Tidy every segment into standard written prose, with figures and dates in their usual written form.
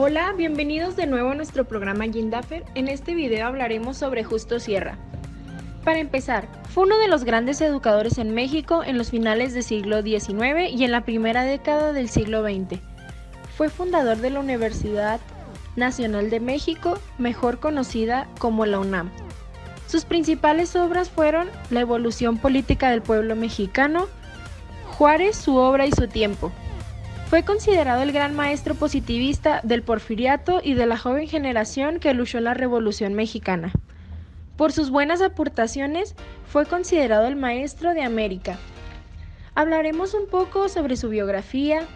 Hola, bienvenidos de nuevo a nuestro programa Gindafer. En este video hablaremos sobre Justo Sierra. Para empezar, fue uno de los grandes educadores en México en los finales del siglo XIX y en la primera década del siglo XX. Fue fundador de la Universidad Nacional de México, mejor conocida como la UNAM. Sus principales obras fueron La evolución política del pueblo mexicano, Juárez, su obra y su tiempo. Fue considerado el gran maestro positivista del Porfiriato y de la joven generación que luchó en la Revolución Mexicana. Por sus buenas aportaciones, fue considerado el maestro de América. Hablaremos un poco sobre su biografía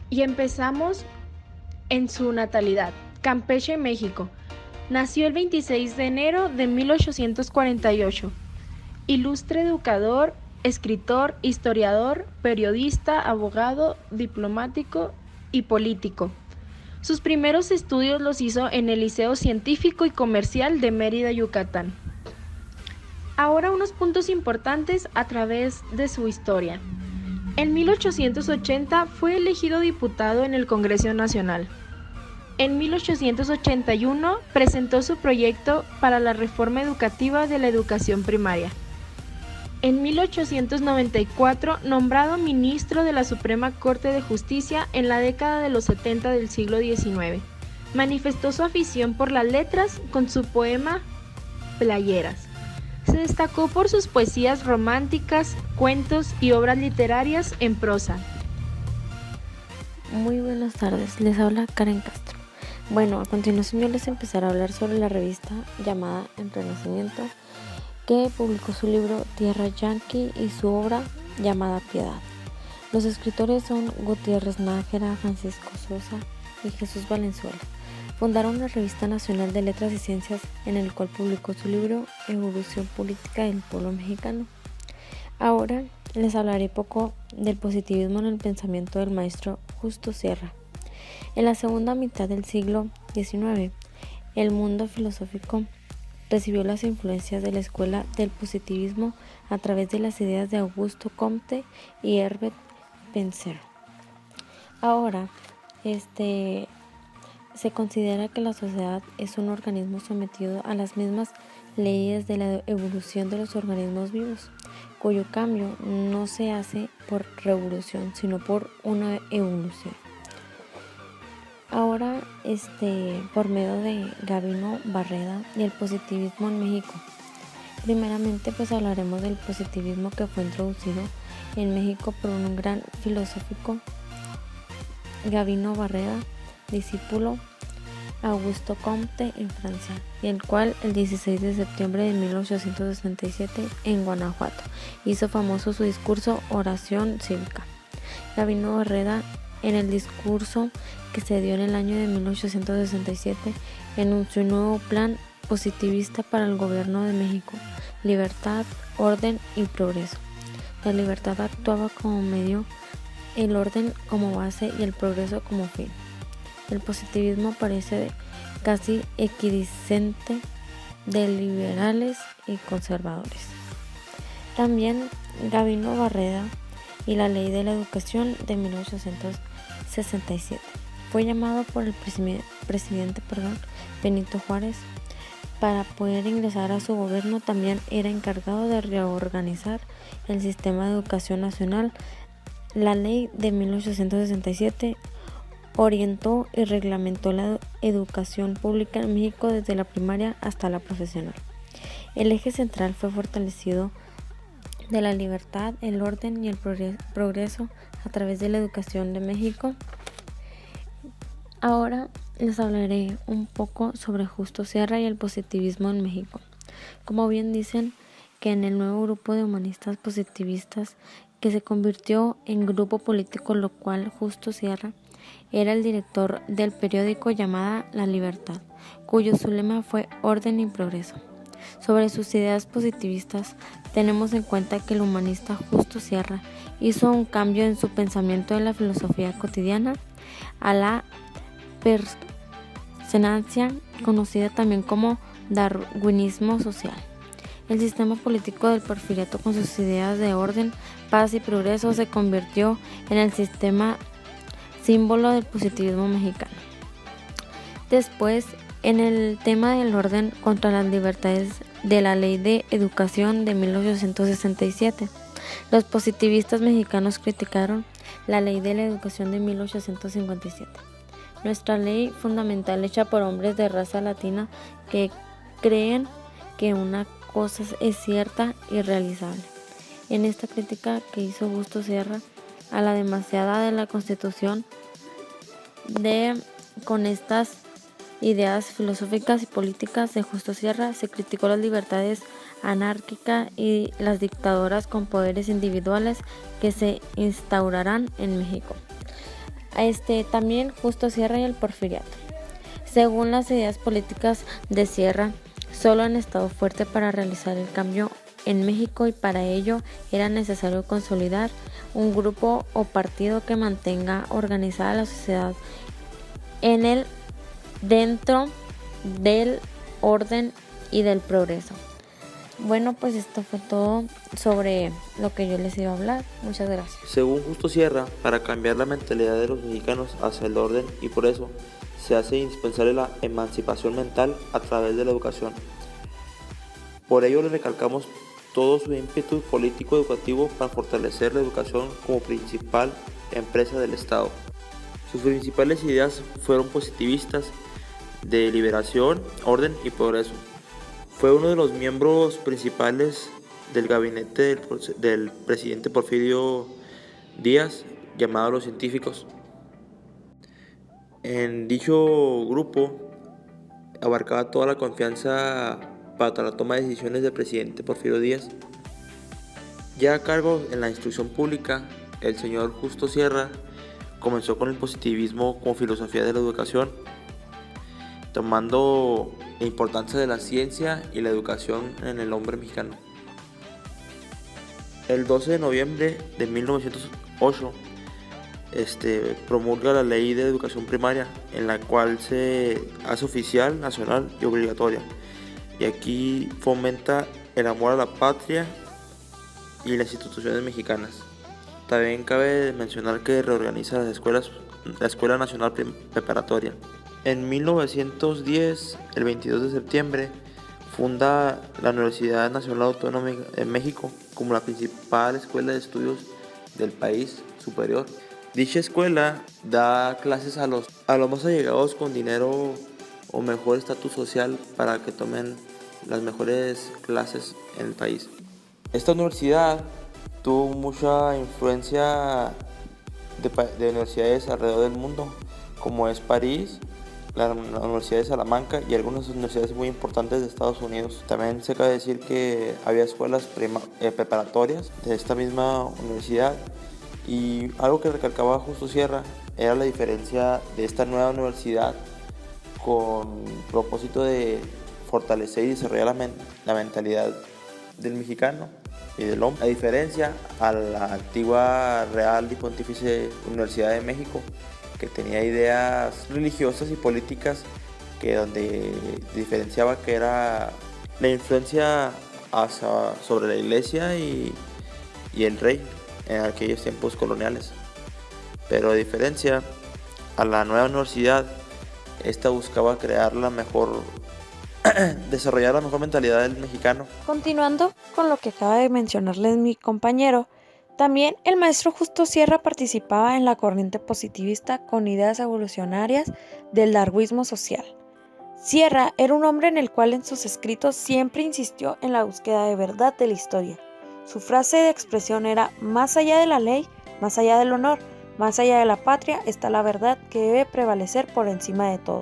y empezamos en su natalidad, Campeche, México. Nació el 26 de enero de 1848. Ilustre educador, escritor, historiador, periodista, abogado, diplomático y político. Sus primeros estudios los hizo en el Liceo Científico y Comercial de Mérida, Yucatán. Ahora unos puntos importantes a través de su historia. En 1880 fue elegido diputado en el Congreso Nacional. En 1881 presentó su proyecto para la reforma educativa de la educación primaria. En 1894, nombrado ministro de la Suprema Corte de Justicia en la década de los 70 del siglo XIX, manifestó su afición por las letras con su poema Playeras. Se destacó por sus poesías románticas, cuentos y obras literarias en prosa. Muy buenas tardes, les habla Karen Castro. Bueno, a continuación yo les empezaré a hablar sobre la revista llamada El Renacimiento, que publicó su libro Tierra Yanqui y su obra llamada Piedad. Los escritores son Gutiérrez Nájera, Francisco Sosa y Jesús Valenzuela. Fundaron la Revista Nacional de Letras y Ciencias, en el cual publicó su libro Evolución Política del Pueblo Mexicano. Ahora les hablaré poco del positivismo en el pensamiento del maestro Justo Sierra. En la segunda mitad del siglo XIX, el mundo filosófico recibió las influencias de la escuela del positivismo a través de las ideas de Augusto Comte y Herbert Spencer. Ahora, se considera que la sociedad es un organismo sometido a las mismas leyes de la evolución de los organismos vivos, cuyo cambio no se hace por revolución, sino por una evolución. Ahora, por medio de Gabino Barreda y el positivismo en México. Primeramente, pues hablaremos del positivismo que fue introducido en México por un gran filósofo, Gabino Barreda, discípulo Augusto Comte en Francia, y el cual el 16 de septiembre de 1867 en Guanajuato hizo famoso su discurso Oración Cívica. Gabino Barreda, en el discurso que se dio en el año de 1867, enunció un nuevo plan positivista para el gobierno de México: libertad, orden y progreso. La libertad actuaba como medio, el orden como base y el progreso como fin. El positivismo parece casi equidistante de liberales y conservadores. También Gabino Barreda y la Ley de la Educación de 1867. Fue llamado por el presidente Benito Juárez. Para poder ingresar a su gobierno, también era encargado de reorganizar el sistema de educación nacional. La ley de 1867 orientó y reglamentó la educación pública en México desde la primaria hasta la profesional. El eje central fue fortalecido de la libertad, el orden y el progreso a través de la educación de México. Ahora les hablaré un poco sobre Justo Sierra y el positivismo en México. Como bien dicen, que en el nuevo grupo de humanistas positivistas que se convirtió en grupo político, lo cual Justo Sierra era el director del periódico llamada La Libertad, cuyo su lema fue orden y progreso. Sobre sus ideas positivistas, tenemos en cuenta que el humanista Justo Sierra hizo un cambio en su pensamiento de la filosofía cotidiana a la perseverancia, conocida también como darwinismo social. El sistema político del Porfiriato, con sus ideas de orden, paz y progreso, se convirtió en el sistema símbolo del positivismo mexicano. Después, en el tema del orden contra las libertades de la Ley de Educación de 1867, los positivistas mexicanos criticaron la Ley de la Educación de 1857, nuestra ley fundamental hecha por hombres de raza latina que creen que una cosa es cierta y realizable. En esta crítica que hizo Justo Sierra a la demasiada de la Constitución con estas ideas filosóficas y políticas de Justo Sierra, se criticó las libertades anárquicas y las dictaduras con poderes individuales que se instaurarán en México. También Justo Sierra y el porfiriato. Según las ideas políticas de Sierra, solo han estado fuerte para realizar el cambio en México, y para ello era necesario consolidar un grupo o partido que mantenga organizada la sociedad dentro del orden y del progreso. Bueno, pues esto fue todo sobre lo que yo les iba a hablar. Muchas gracias. Según Justo Sierra, para cambiar la mentalidad de los mexicanos hacia el orden, y por eso se hace indispensable la emancipación mental a través de la educación. Por ello le recalcamos todo su ímpetu político-educativo para fortalecer la educación como principal empresa del Estado. Sus principales ideas fueron positivistas, de liberación, orden y progreso. Fue uno de los miembros principales del gabinete del presidente Porfirio Díaz, llamado Los Científicos. En dicho grupo abarcaba toda la confianza para la toma de decisiones del presidente Porfirio Díaz. Ya a cargo en la instrucción pública, el señor Justo Sierra comenzó con el positivismo como filosofía de la educación, tomando la importancia de la ciencia y la educación en el hombre mexicano. El 12 de noviembre de 1908 promulga la Ley de Educación Primaria, en la cual se hace oficial, nacional y obligatoria. Y aquí fomenta el amor a la patria y las instituciones mexicanas. También cabe mencionar que reorganiza la Escuela Nacional Preparatoria. En 1910, el 22 de septiembre, funda la Universidad Nacional Autónoma de México como la principal escuela de estudios del país superior. Dicha escuela da clases a los más allegados con dinero o mejor estatus social para que tomen las mejores clases en el país. Esta universidad tuvo mucha influencia de universidades alrededor del mundo, como es París, la Universidad de Salamanca y algunas universidades muy importantes de Estados Unidos. También se cabe decir que había escuelas preparatorias de esta misma universidad, y algo que recalcaba Justo Sierra era la diferencia de esta nueva universidad con propósito de fortalecer y desarrollar la mentalidad del mexicano y del hombre, a diferencia a la antigua Real y Pontífice Universidad de México, que tenía ideas religiosas y políticas donde diferenciaba que era la influencia sobre la iglesia y el rey en aquellos tiempos coloniales. Pero a diferencia a la nueva universidad, esta buscaba desarrollar la mejor mentalidad del mexicano. Continuando con lo que acaba de mencionarles mi compañero, también el maestro Justo Sierra participaba en la corriente positivista con ideas evolucionarias del darwinismo social. Sierra era un hombre en el cual en sus escritos siempre insistió en la búsqueda de verdad de la historia. Su frase de expresión era: más allá de la ley, más allá del honor, más allá de la patria está la verdad que debe prevalecer por encima de todo.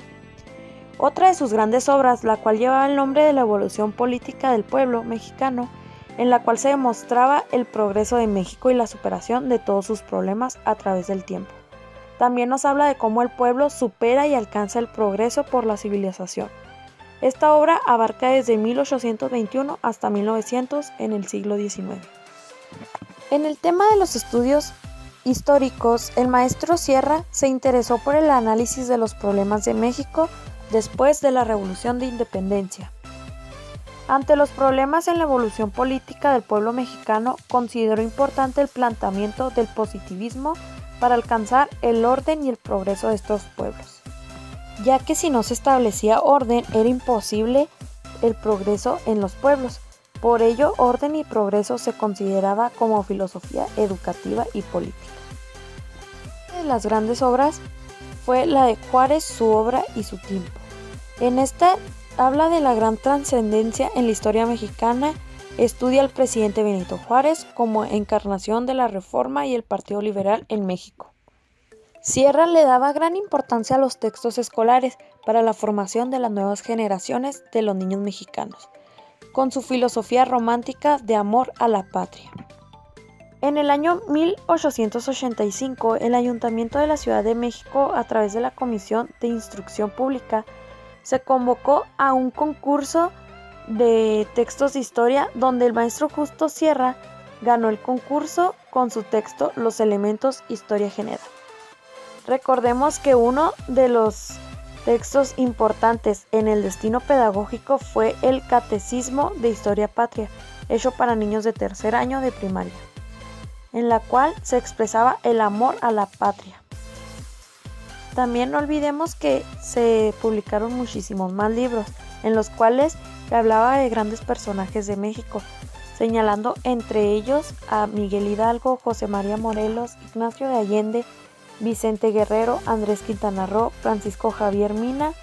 Otra de sus grandes obras, la cual llevaba el nombre de la evolución política del pueblo mexicano, en la cual se demostraba el progreso de México y la superación de todos sus problemas a través del tiempo. También nos habla de cómo el pueblo supera y alcanza el progreso por la civilización. Esta obra abarca desde 1821 hasta 1900 en el siglo XIX. En el tema de los estudios históricos, el maestro Sierra se interesó por el análisis de los problemas de México después de la Revolución de Independencia. Ante los problemas en la evolución política del pueblo mexicano, consideró importante el planteamiento del positivismo para alcanzar el orden y el progreso de estos pueblos, ya que si no se establecía orden era imposible el progreso en los pueblos. Por ello, orden y progreso se consideraba como filosofía educativa y política. Una de las grandes obras fue la de Juárez, su obra y su tiempo. En esta habla de la gran trascendencia en la historia mexicana, estudia al presidente Benito Juárez como encarnación de la Reforma y el Partido Liberal en México. Sierra le daba gran importancia a los textos escolares para la formación de las nuevas generaciones de los niños mexicanos, con su filosofía romántica de amor a la patria. En el año 1885, el Ayuntamiento de la Ciudad de México, a través de la Comisión de Instrucción Pública, se convocó a un concurso de textos de historia donde el maestro Justo Sierra ganó el concurso con su texto Los elementos Historia General. Recordemos que uno de los textos importantes en el destino pedagógico fue el Catecismo de Historia Patria, hecho para niños de tercer año de primaria, en la cual se expresaba el amor a la patria. También no olvidemos que se publicaron muchísimos más libros, en los cuales se hablaba de grandes personajes de México, señalando entre ellos a Miguel Hidalgo, José María Morelos, Ignacio de Allende, Vicente Guerrero, Andrés Quintana Roo, Francisco Javier Mina,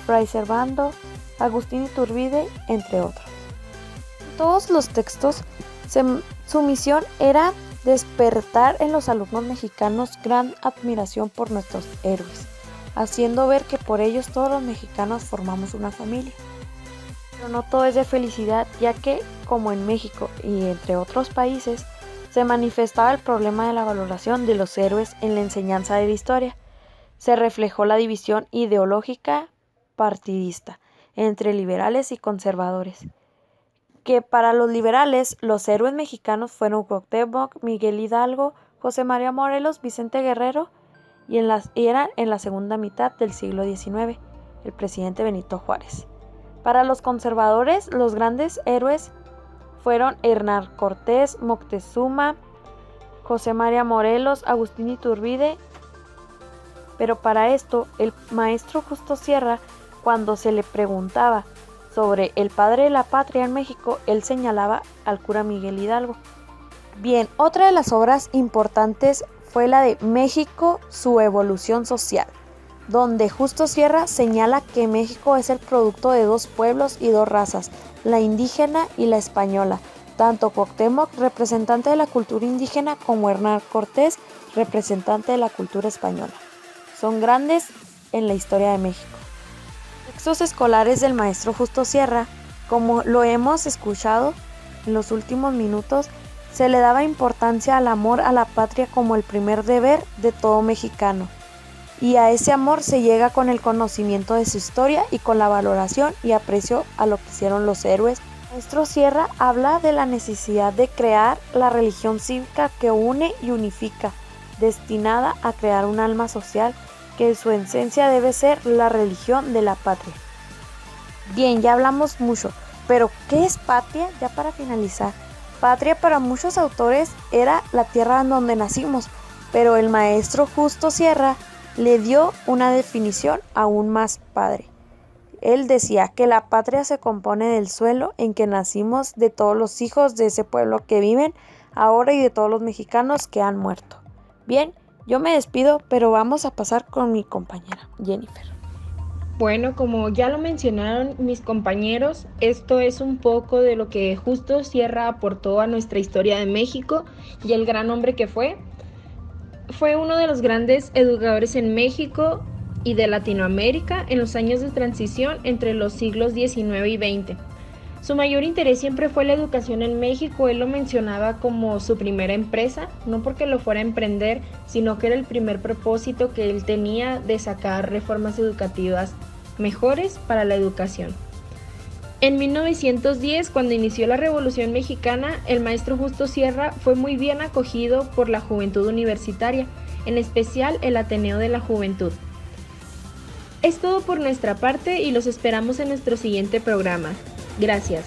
Fray Servando, Agustín Iturbide, entre otros. En todos los textos, su misión era despertar en los alumnos mexicanos gran admiración por nuestros héroes, haciendo ver que por ellos todos los mexicanos formamos una familia. Pero no todo es de felicidad, ya que, como en México y entre otros países, se manifestaba el problema de la valoración de los héroes en la enseñanza de la historia. Se reflejó la división ideológica partidista entre liberales y conservadores, que para los liberales los héroes mexicanos fueron Cuauhtémoc, Miguel Hidalgo, José María Morelos, Vicente Guerrero y eran en la segunda mitad del siglo XIX el presidente Benito Juárez. Para los conservadores los grandes héroes fueron Hernán Cortés, Moctezuma, José María Morelos, Agustín Iturbide. Pero para esto, el maestro Justo Sierra, cuando se le preguntaba sobre el padre de la patria en México, él señalaba al cura Miguel Hidalgo. Bien, otra de las obras importantes fue la de México, su evolución social, donde Justo Sierra señala que México es el producto de dos pueblos y dos razas, la indígena y la española, tanto Cuauhtémoc, representante de la cultura indígena, como Hernán Cortés, representante de la cultura española. Son grandes en la historia de México. Textos escolares del maestro Justo Sierra, como lo hemos escuchado en los últimos minutos, se le daba importancia al amor a la patria como el primer deber de todo mexicano. Y a ese amor se llega con el conocimiento de su historia y con la valoración y aprecio a lo que hicieron los héroes. El maestro Sierra habla de la necesidad de crear la religión cívica que une y unifica, destinada a crear un alma social que en su esencia debe ser la religión de la patria. Bien, ya hablamos mucho, pero ¿qué es patria? Ya para finalizar, patria para muchos autores era la tierra en donde nacimos, pero el maestro Justo Sierra le dio una definición aún más padre. Él decía que la patria se compone del suelo en que nacimos, de todos los hijos de ese pueblo que viven ahora y de todos los mexicanos que han muerto. Bien, yo me despido, pero vamos a pasar con mi compañera Jennifer. Bueno, como ya lo mencionaron mis compañeros, esto es un poco de lo que Justo Sierra aportó a nuestra historia de México y el gran hombre que fue. Fue uno de los grandes educadores en México y de Latinoamérica en los años de transición entre los siglos XIX y XX. Su mayor interés siempre fue la educación en México. Él lo mencionaba como su primera empresa, no porque lo fuera a emprender, sino que era el primer propósito que él tenía de sacar reformas educativas mejores para la educación. En 1910, cuando inició la Revolución Mexicana, el maestro Justo Sierra fue muy bien acogido por la juventud universitaria, en especial el Ateneo de la Juventud. Es todo por nuestra parte y los esperamos en nuestro siguiente programa. Gracias.